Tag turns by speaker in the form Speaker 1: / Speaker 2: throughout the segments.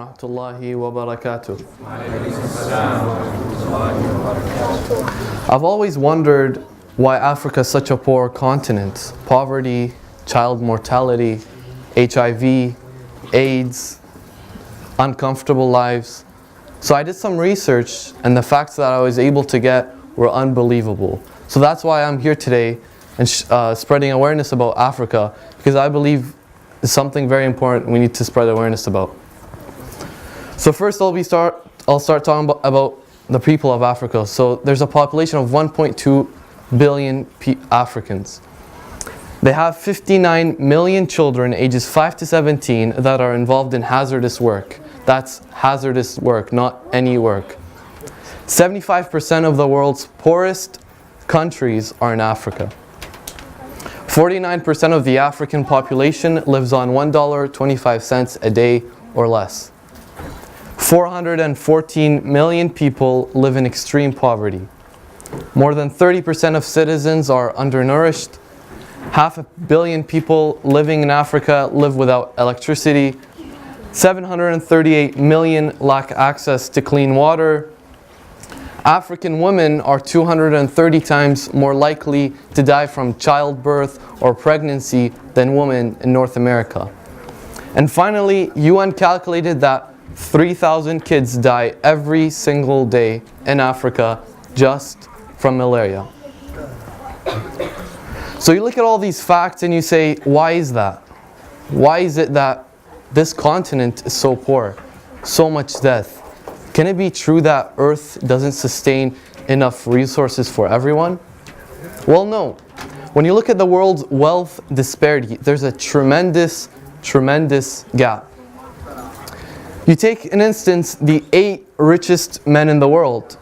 Speaker 1: rahmatullahi wa barakatuh. I've always wondered why Africa is such a poor continent. Poverty, child mortality, HIV, AIDS, uncomfortable lives. So I did some research, and the facts that I was able to get were unbelievable. So that's why I'm here today and spreading awareness about Africa, because I believe it's something very important we need to spread awareness about. So first I'll start talking about the people of Africa. So there's a population of 1.2 billion Africans. They have 59 million children ages 5 to 17 that are involved in hazardous work. That's hazardous work, not any work. 75% of the world's poorest countries are in Africa. 49% of the African population lives on $1.25 a day or less. 414 million people live in extreme poverty. More than 30% of citizens are undernourished. 500 million people living in Africa live without electricity. 738 million lack access to clean water. African women are 230 times more likely to die from childbirth or pregnancy than women in North America. And finally, UN calculated that 3,000 kids die every single day in Africa just from malaria. So you look at all these facts and you say, why is that? Why is it that this continent is so poor? So much death. Can it be true that Earth doesn't sustain enough resources for everyone? Well, no. When you look at the world's wealth disparity, there's a tremendous gap. You take, in instance, the 8 richest men in the world,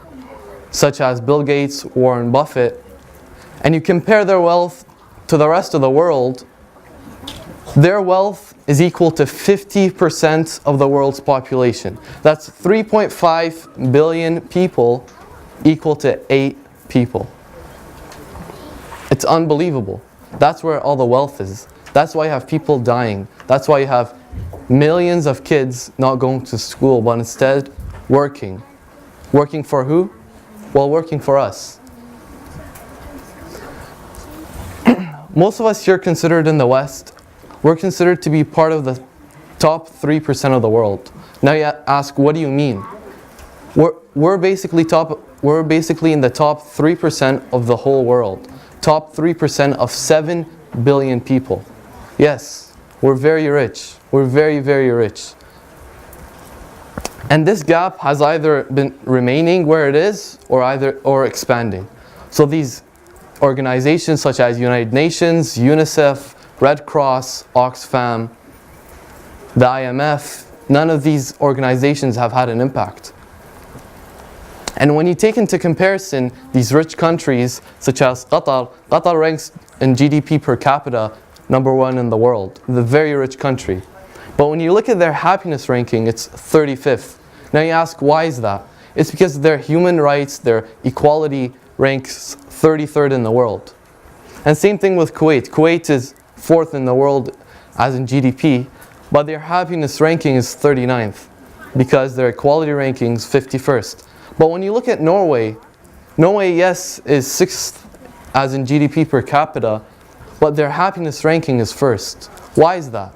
Speaker 1: such as Bill Gates, Warren Buffett, and you compare their wealth to the rest of the world, their wealth is equal to 50% of the world's population. That's 3.5 billion people equal to 8 people. It's unbelievable. That's where all the wealth is. That's why you have people dying. That's why you have millions of kids not going to school, but instead working. Working for who? Well, working for us. Most of us here considered in the West, we're considered to be part of the top 3% of the world. Now you ask, what do you mean? We're basically in the top 3% of the whole world. Top 3% of 7 billion people. Yes, we're very rich. We're very, very rich. And this gap has either been remaining where it is or expanding. So these organizations such as United Nations, UNICEF, Red Cross, Oxfam, the IMF, none of these organizations have had an impact. And when you take into comparison these rich countries such as Qatar ranks in GDP per capita #1 in the world, the very rich country. But when you look at their happiness ranking, it's 35th. Now you ask, why is that? It's because their human rights, their equality ranks 33rd in the world. And same thing with Kuwait. Kuwait is 4th in the world as in GDP, but their happiness ranking is 39th because their equality ranking is 51st. But when you look at Norway, yes, is 6th as in GDP per capita, but their happiness ranking is 1st. Why is that?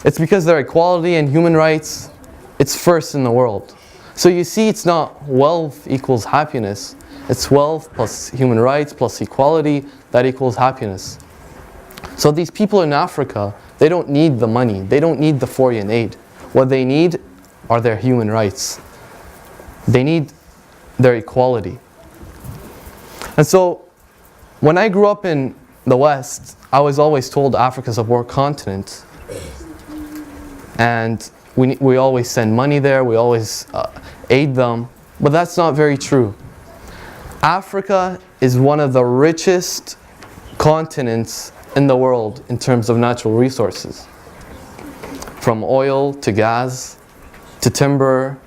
Speaker 1: It's because their equality and human rights, it's 1st in the world. So you see, it's not wealth equals happiness. It's wealth plus human rights plus equality that equals happiness. So these people in Africa, they don't need the money. They don't need the foreign aid. What they need are their human rights. They need their equality. And so when I grew up in the West, I was always told Africa's a poor continent. And we always send money there, we always aid them. But that's not very true. Africa is one of the richest continents in the world in terms of natural resources. From oil to gas, to timber,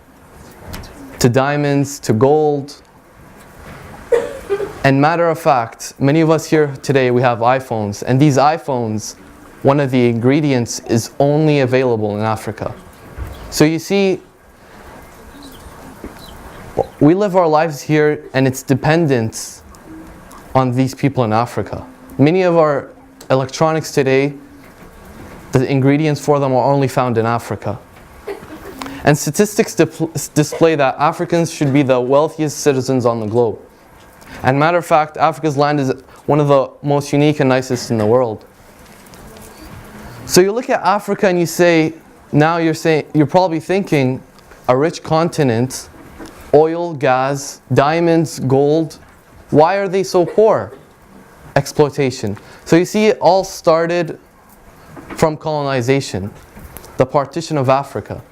Speaker 1: to diamonds, to gold. And matter of fact, many of us here today, we have iPhones. And these iPhones, one of the ingredients is only available in Africa. So you see, we live our lives here and it's dependent on these people in Africa. Many of our electronics today, the ingredients for them are only found in Africa. And statistics display that Africans should be the wealthiest citizens on the globe. And matter of fact, Africa's land is one of the most unique and nicest in the world. So you look at Africa and you say, now you're probably thinking, a rich continent, oil, gas, diamonds, gold. Why are they so poor? Exploitation. So you see, it all started from colonization, the partition of Africa.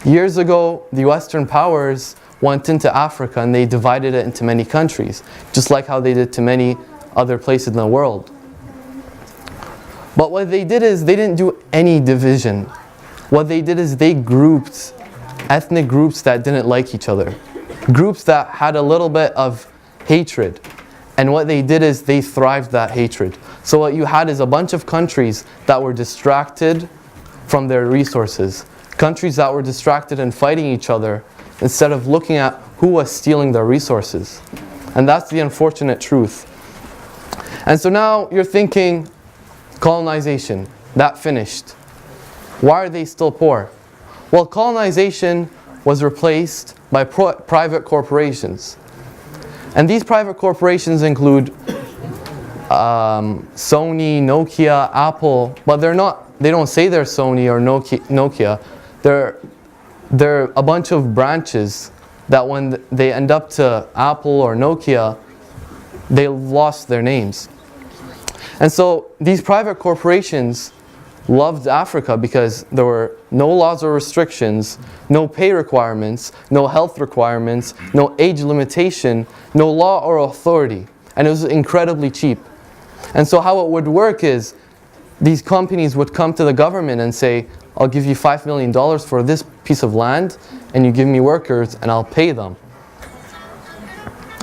Speaker 1: Years ago, the Western powers went into Africa and they divided it into many countries, just like how they did to many other places in the world. But what they did is they didn't do any division. What they did is they grouped ethnic groups that didn't like each other, groups that had a little bit of hatred. And what they did is they thrived that hatred. So what you had is a bunch of countries that were distracted from their resources, countries that were distracted and fighting each other instead of looking at who was stealing their resources. And that's the unfortunate truth. And so now you're thinking, colonization, that finished. Why are they still poor? Well, colonization was replaced by private corporations. And these private corporations include Sony, Nokia, Apple, but they don't say they're Sony or Nokia. They're a bunch of branches that when they end up to Apple or Nokia, they lost their names. And so these private corporations loved Africa because there were no laws or restrictions, no pay requirements, no health requirements, no age limitation, no law or authority. And it was incredibly cheap. And so how it would work is these companies would come to the government and say, I'll give you $5 million for this piece of land, and you give me workers and I'll pay them.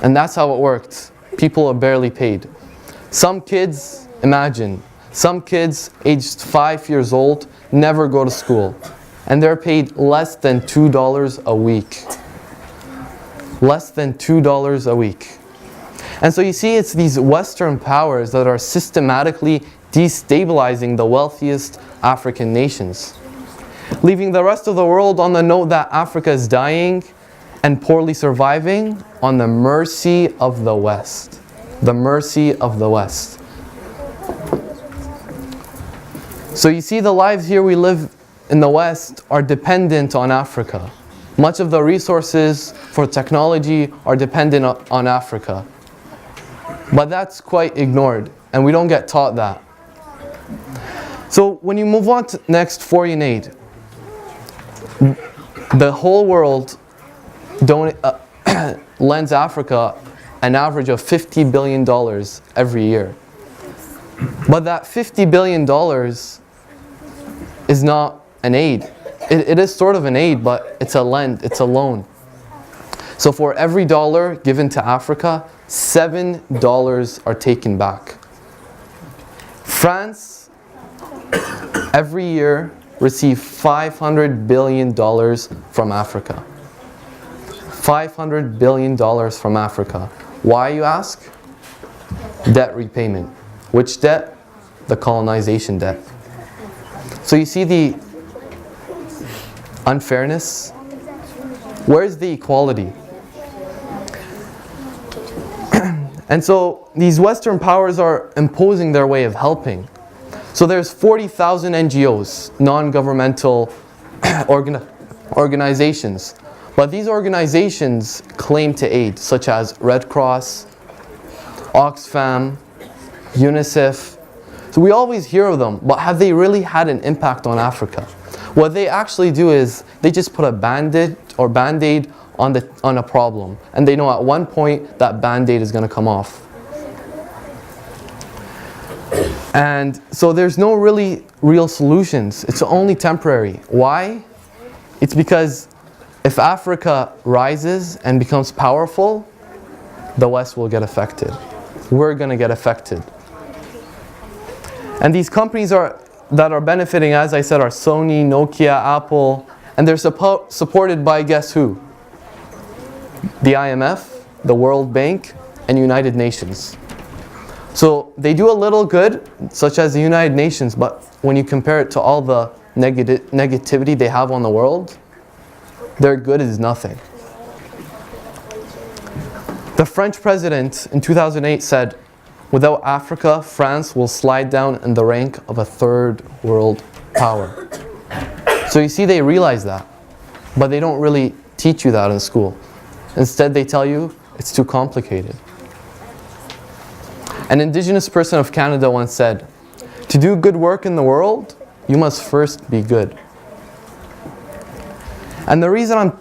Speaker 1: And that's how it worked. People are barely paid. Some kids, imagine, some kids aged 5 years old never go to school, and they're paid less than $2 a week. Less than $2 a week. And so you see, it's these Western powers that are systematically destabilizing the wealthiest African nations, leaving the rest of the world on the note that Africa is dying and poorly surviving on the mercy of the West. The mercy of the West. So you see, the lives here we live in the West are dependent on Africa. Much of the resources for technology are dependent on Africa. But that's quite ignored, and we don't get taught that. So when you move on to next foreign aid, the whole world lends Africa an average of $50 billion every year. But that $50 billion is not an aid. It is sort of an aid, but it's a lend, it's a loan. So for every dollar given to Africa, $7 are taken back. France, every year, receives $500 billion from Africa. $500 billion from Africa. Why, you ask? Debt repayment. Which debt? The colonization debt. So you see the unfairness? Where's the equality? And so these Western powers are imposing their way of helping. So there's 40,000 NGOs, non-governmental organizations. But these organizations claim to aid, such as Red Cross, Oxfam, UNICEF. So we always hear of them, but have they really had an impact on Africa? What they actually do is they just put a band-aid on a problem, and they know at one point that band-aid is going to come off. And so there's no real solutions. It's only temporary. Why? It's because if Africa rises and becomes powerful, the West will get affected. We're going to get affected. And these companies that are benefiting, as I said, are Sony, Nokia, Apple, And they're supported by, guess who? The IMF, the World Bank, and United Nations. So they do a little good, such as the United Nations, but when you compare it to all the negativity they have on the world, their good is nothing. The French president in 2008 said, "Without Africa, France will slide down in the rank of a third world power." So you see, they realize that, but they don't really teach you that in school. Instead, they tell you it's too complicated. An Indigenous person of Canada once said, "To do good work in the world, you must first be good." And the reason I'm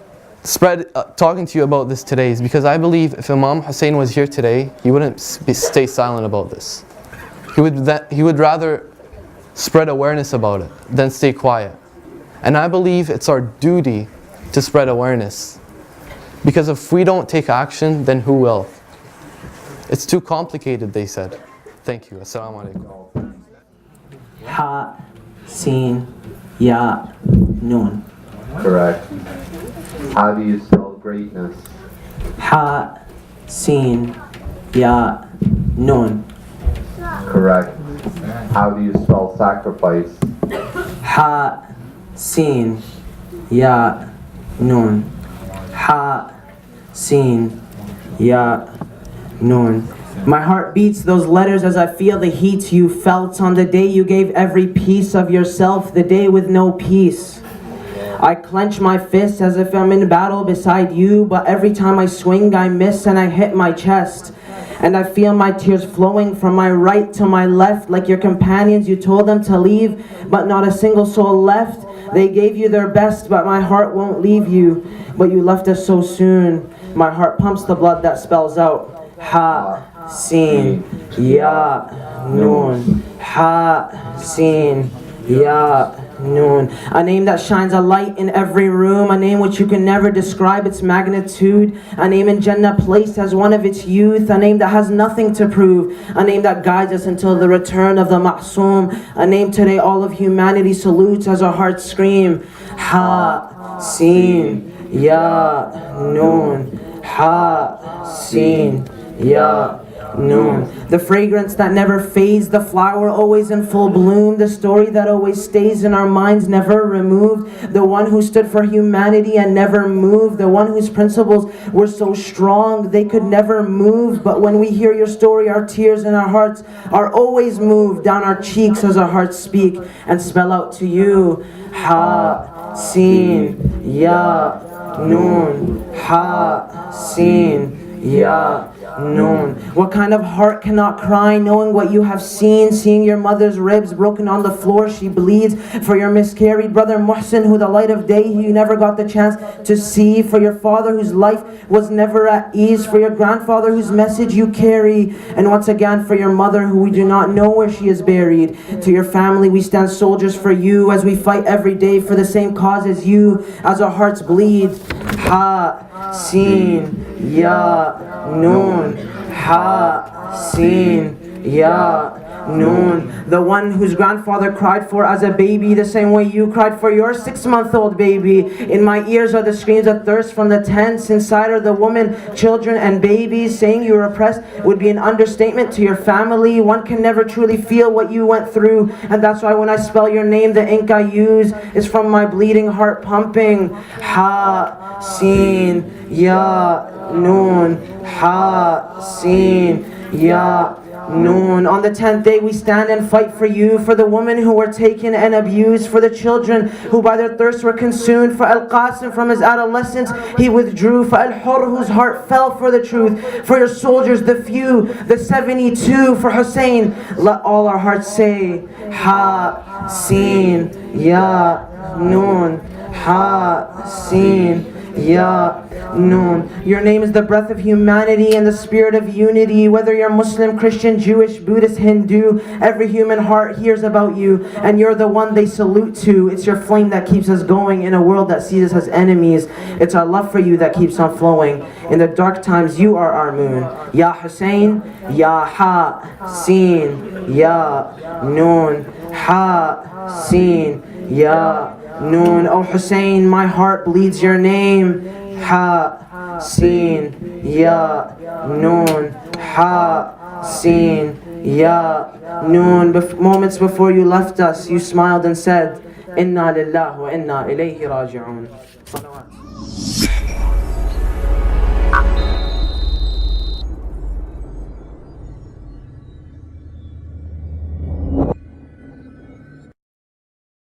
Speaker 1: talking to you about this today is because I believe if Imam Hussein was here today, he wouldn't stay silent about this. He would rather spread awareness about it than stay quiet. And I believe it's our duty to spread awareness. Because if we don't take action, then who will? It's too complicated, they said. Thank you. Assalamu alaikum.
Speaker 2: Ha, Sin, Ya, Nun.
Speaker 3: Correct. How do you spell greatness?
Speaker 2: Ha, Sin, Ya, Nun.
Speaker 3: Correct. How do you spell sacrifice?
Speaker 2: Ha, Sin, Ya, Nun. Ha, Sin, Ya, Nun. My heart beats those letters as I feel the heat you felt on the day you gave every piece of yourself, the day with no peace. I clench my fists as if I'm in battle beside you, but every time I swing I miss and I hit my chest. And I feel my tears flowing from my right to my left, like your companions, you told them to leave, but not a single soul left. They gave you their best, but my heart won't leave you. But you left us so soon. My heart pumps the blood that spells out Ha, Sin, Ya, Nun. Ha, Sin, Ya, Nun. A name that shines a light in every room. A name which you can never describe its magnitude. A name in Jannah placed as one of its youth. A name that has nothing to prove. A name that guides us until the return of the Ma'soom. A name today all of humanity salutes as our hearts scream Ha, Sin, Ya, Nun. Ha, Sin, Ya, Nun. The fragrance that never fades, the flower always in full bloom, the story that always stays in our minds, never removed, the one who stood for humanity and never moved, the one whose principles were so strong they could never move. But when we hear your story, our tears in our hearts are always moved down our cheeks as our hearts speak and spell out to you Ha, Sin, Ya, Nun. Ha, Sin, Ya, Nun. What kind of heart cannot cry knowing what you have seen? Seeing your mother's ribs broken on the floor, she bleeds. For your miscarried brother Muhsin, who the light of day you never got the chance to see. For your father whose life was never at ease. For your grandfather whose message you carry. And once again for your mother who we do not know where she is buried. To your family we stand soldiers for you as we fight every day for the same cause as you, as our hearts bleed. Ha, Sin, Ya, Nun. Ha, Sin, Ya, Nun. The one whose grandfather cried for as a baby, the same way you cried for your 6-month-old baby. In my ears are the screams of thirst from the tents. Inside are the women, children, and babies. Saying you were oppressed would be an understatement to your family. One can never truly feel what you went through. And that's why when I spell your name, the ink I use is from my bleeding heart pumping. Ha, Sin, Ya, Nun. Ha, Sin, Ya, Nun. On the 10th day we stand and fight for you, for the women who were taken and abused, for the children who by their thirst were consumed, for Al-Qasim from his adolescence he withdrew, for Al-Hur whose heart fell for the truth, for your soldiers the few, the 72, for Hussein. Let all our hearts say Ha, Sin, Ya, Nun. Ha, Sin, Ya, Nun. Your name is the breath of humanity and the spirit of unity. Whether you're Muslim, Christian, Jewish, Buddhist, Hindu, every human heart hears about you, and you're the one they salute to. It's your flame that keeps us going in a world that sees us as enemies. It's our love for you that keeps on flowing. In the dark times, you are our moon. Ya Hussein, Ya Ha, Sin, Ya, Nun. Ha, Sin, Ya, Noon. O Hussein, my heart bleeds your name. Ha, Sin, Ya, Noon. Ha, Sin, Ya, Noon. Moments before you left us, you smiled and said, Inna lillah wa inna ilayhi raji'un. Salawat.